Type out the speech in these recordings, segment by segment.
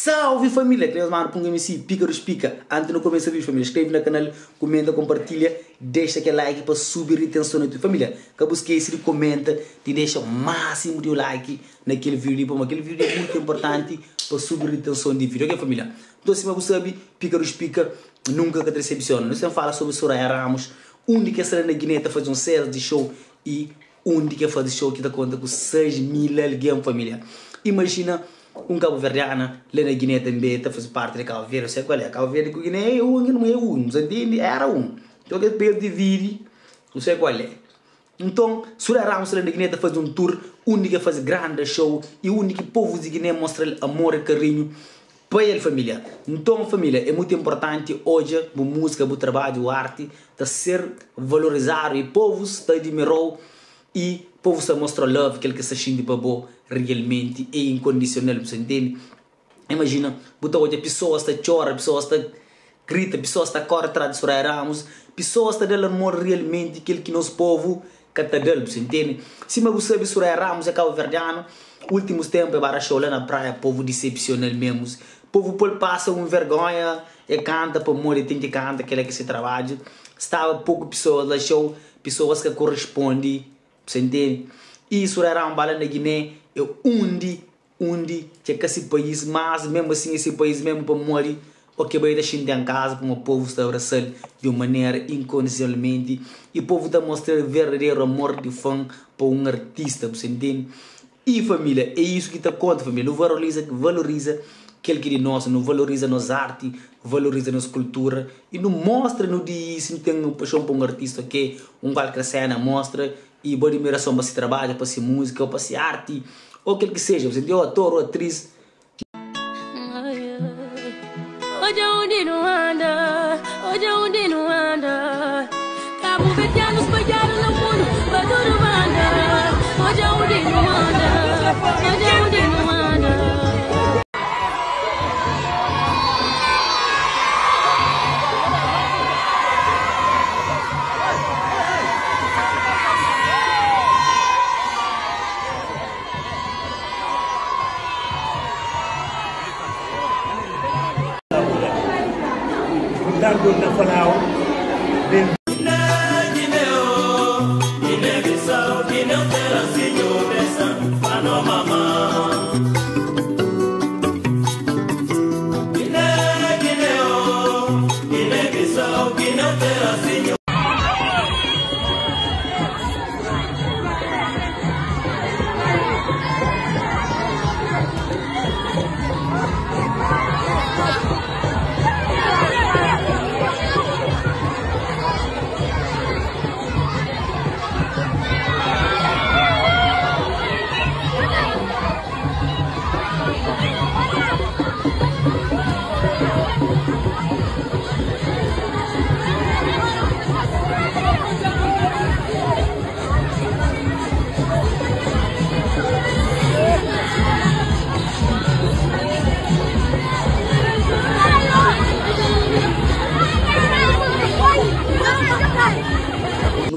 Salve família, queridos mano, põe MC, pica dos pica. Antes de começar o vídeo, família, inscreve no canal, comenta, compartilha, deixa aquele like para subir a atenção na tua família. Que busquei se comenta, te deixa o máximo de like naquele vídeo, porque aquele vídeo é muito importante para subir a atenção do vídeo, ok família? Então se você sabe, pica dos pica, nunca que te decepciona. Nós sempre fala sobre Soraya Ramos, onde que a na Guiné faz um série de show e onde que faz show que dá conta com 6.000 alguém família. Imagina um cabo-verdiano, lá na Guiné também, faz parte de Cabo Verde, sei qual é, Cabo Verde com Guiné é um, não é um, você entende? Era um. Então que ele divide, não sei qual é. Então, Soraya Ramos lá na Guiné faz um tour, onde que faz grande show e onde que o povo de Guiné mostra amor e carinho para ele, família. Então, família, é muito importante hoje, a música, o trabalho, a arte, tá ser valorizado e o povo está admirando e o povo se mostra love, aquele que se sente para bom, realmente é incondicional, você entende? Imagina, hoje a pessoa está chora, a pessoa está grita, a pessoa está corre atrás de Soraya Ramos, a pessoa está dando amor realmente, aquele que nosso povo cata dele, você entende? Se você sabe Soraya Ramos é cabo-verdiano, últimos tempos é para show lá na praia, povo decepcional mesmo. O povo passa uma vergonha, e canta para morrer, tem que cantar, aquele que se trabalha. Estava pouco pessoas lá show, pessoas que correspondem, você entende? E Soraya Ramos lá na Guiné é onde que esse país, mas mesmo assim esse país mesmo para morrer, o que vai deixar em casa como o povo está abraçando de uma maneira incondicionalmente e o povo está mostrando verdadeiro amor de fã para um artista, você entende? E família, é isso que está conta, família, não valoriza aquele que de nós, não valoriza nossa arte, valoriza nossa cultura e não mostra no dia se tem uma paixão para um artista que um qualquer cena mostra e boa admiração para se trabalho, para se música ou para se arte ou aquele que seja, você entendeu? Ator ou atriz. Onde não anda, cabo-verdianos espalharam no mundo, para tudo anda. Onde não anda, onde não anda. Dando na Falau,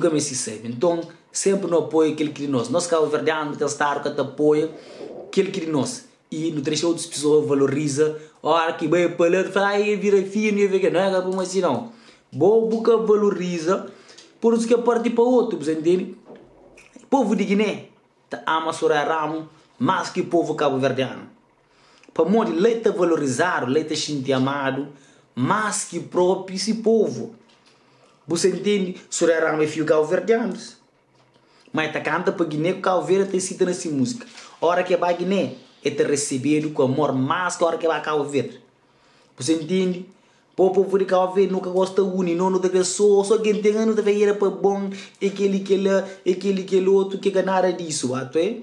nunca me se sabe. Então, sempre no apoio aquele que de nós. Nós cabo-verdianos, tem estar que te apoia aquele que de nós. E no trecho outras pessoas valoriza, olha que bem para lá, aí vira fino e vê não é como assim não. Boa boca valoriza, por isso que é parte para outro, você entende? O povo de Guiné ama Soraya Ramos mais que o povo cabo-verdiano. Para morrer, leite valorizado, leite sentir amado, mais que o próprio esse povo. Você entende? Soraya Ramos é filho cabo-verdianos. Mas tá canta para Guiné, o Cabo Verde tem cita nessa música. A hora que vai a Guiné, é te recebido com amor mais que a hora que vai a Cabo Verde. Você entende? O povo de Cabo Verde nunca gosta de não de pessoa, só quem tem ano deve ir para bom, aquele outro que ganhar disso, ato é?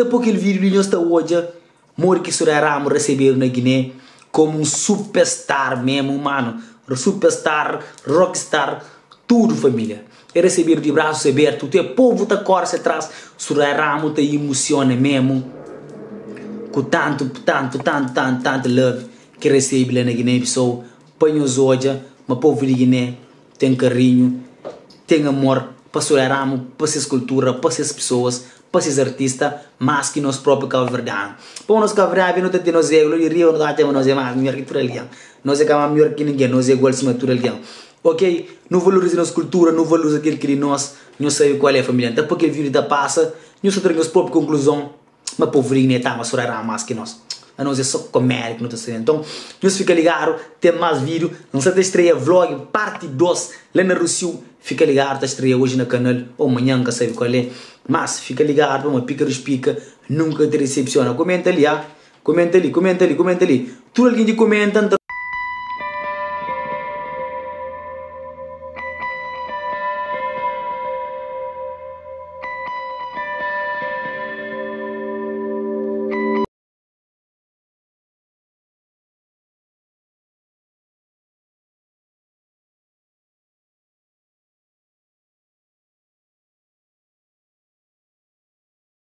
Depois aquele vídeo nós está hoje, mori que Suraramo receber na Guiné como um superstar mesmo, mano. Superstar, rockstar, tudo família. E receber de braços abertos, o povo tá corre atrás, Suraramo tá emociona mesmo. Com tanto love que recebe lá na Guiné-Bissau. Panhos hoje, mas povo de Guiné tem carinho, tem amor para Suraramo, para essas culturas, para essas pessoas, para esses artistas, mais que nós próprios Cabo Verdeano. Para nós Cabo Verdeano, não tem nós é, o Rio não tem nós é mais melhor que tudo ali. Nós é mais melhor que ninguém, nós é igual a tudo ali. Ok? Não valoriza nossa cultura, não valoriza aquilo que nós não sabe qual é a família. Então, porque aquele vídeo da passa, nós só temos a própria conclusão, mas povo de Guiné está mais Suraramo mais que nós. A nós é só comédia que não está sendo. Então, nós fica ligado, tem mais vídeo. Não sei se estreia vlog, parte 2, lá na Rússia. Fica ligado, está estreia hoje no canal, ou amanhã, nunca sabe qual é. Mas, fica ligado, uma pica dos pica, nunca te decepciona. Comenta ali, ah. Comenta ali. Tudo alguém que comenta,